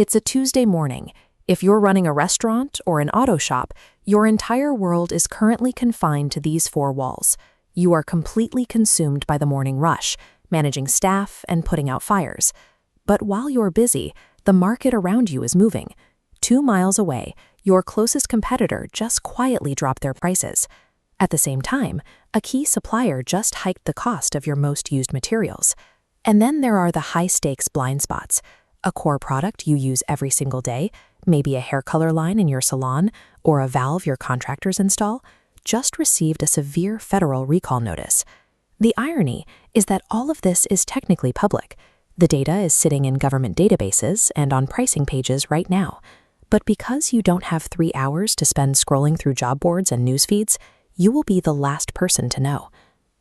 It's a Tuesday morning. If you're running a restaurant or an auto shop, your entire world is currently confined to these four walls. You are completely consumed by the morning rush, managing staff and putting out fires. But while you're busy, the market around you is moving. 2 miles away, your closest competitor just quietly dropped their prices. At the same time, a key supplier just hiked the cost of your most used materials. And then there are the high-stakes blind spots. A core product you use every single day, maybe a hair color line in your salon, or a valve your contractors install, just received a severe federal recall notice. The irony is that all of this is technically public. The data is sitting in government databases and on pricing pages right now. But because you don't have 3 hours to spend scrolling through job boards and news feeds, you will be the last person to know.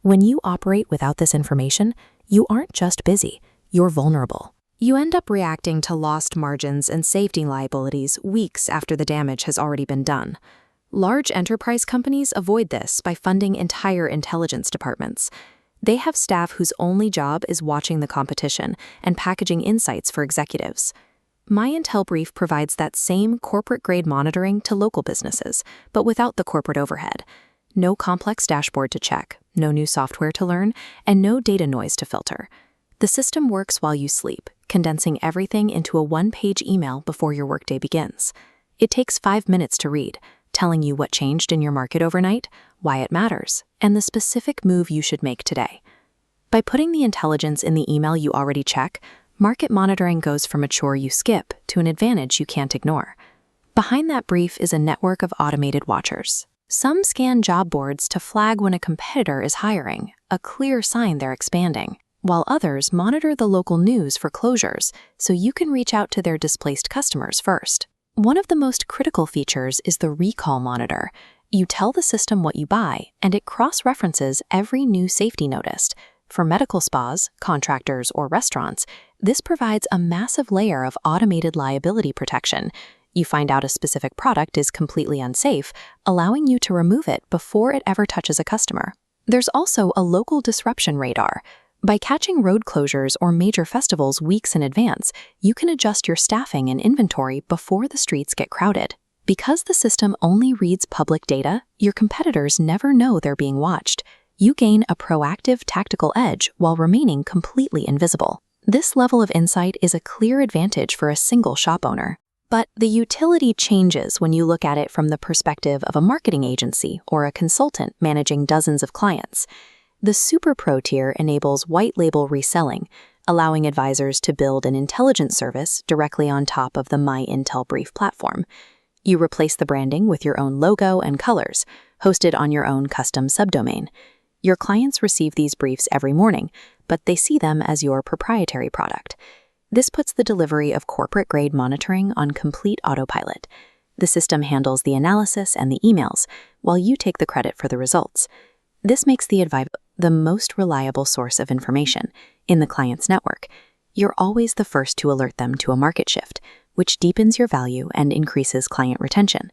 When you operate without this information, you aren't just busy, you're vulnerable. You end up reacting to lost margins and safety liabilities weeks after the damage has already been done. Large enterprise companies avoid this by funding entire intelligence departments. They have staff whose only job is watching the competition and packaging insights for executives. MyIntelBrief provides that same corporate-grade monitoring to local businesses, but without the corporate overhead. No complex dashboard to check, no new software to learn, and no data noise to filter. The system works while you sleep, condensing everything into a one-page email before your workday begins. It takes 5 minutes to read, telling you what changed in your market overnight, why it matters, and the specific move you should make today. By putting the intelligence in the email you already check, market monitoring goes from a chore you skip to an advantage you can't ignore. Behind that brief is a network of automated watchers. Some scan job boards to flag when a competitor is hiring, a clear sign they're expanding, while others monitor the local news for closures so you can reach out to their displaced customers first. One of the most critical features is the recall monitor. You tell the system what you buy, and it cross-references every new safety notice. For medical spas, contractors, or restaurants, this provides a massive layer of automated liability protection. You find out a specific product is completely unsafe, allowing you to remove it before it ever touches a customer. There's also a local disruption radar. By catching road closures or major festivals weeks in advance, you can adjust your staffing and inventory before the streets get crowded. Because the system only reads public data, your competitors never know they're being watched. You gain a proactive tactical edge while remaining completely invisible. This level of insight is a clear advantage for a single shop owner. But the utility changes when you look at it from the perspective of a marketing agency or a consultant managing dozens of clients. The Super Pro tier enables white-label reselling, allowing advisors to build an intelligence service directly on top of the MyIntelBrief platform. You replace the branding with your own logo and colors, hosted on your own custom subdomain. Your clients receive these briefs every morning, but they see them as your proprietary product. This puts the delivery of corporate-grade monitoring on complete autopilot. The system handles the analysis and the emails, while you take the credit for the results. This makes the advisor the most reliable source of information in the client's network. You're always the first to alert them to a market shift, which deepens your value and increases client retention.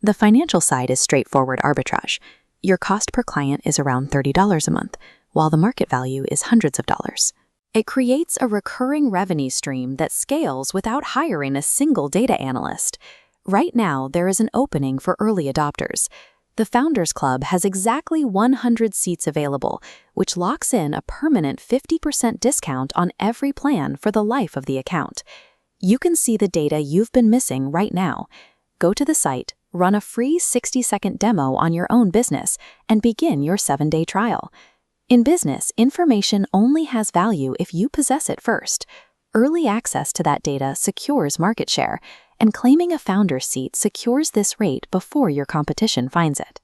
The financial side is straightforward arbitrage. Your cost per client is around $30 a month, while the market value is hundreds of dollars. It creates a recurring revenue stream that scales without hiring a single data analyst. Right now, there is an opening for early adopters. The Founders Club has exactly 100 seats available, which locks in a permanent 50% discount on every plan for the life of the account. You can see the data you've been missing right now. Go to the site, run a free 60-second demo on your own business, and begin your 7-day trial. In business, information only has value if you possess it first. Early access to that data secures market share, and claiming a founder's seat secures this rate before your competition finds it.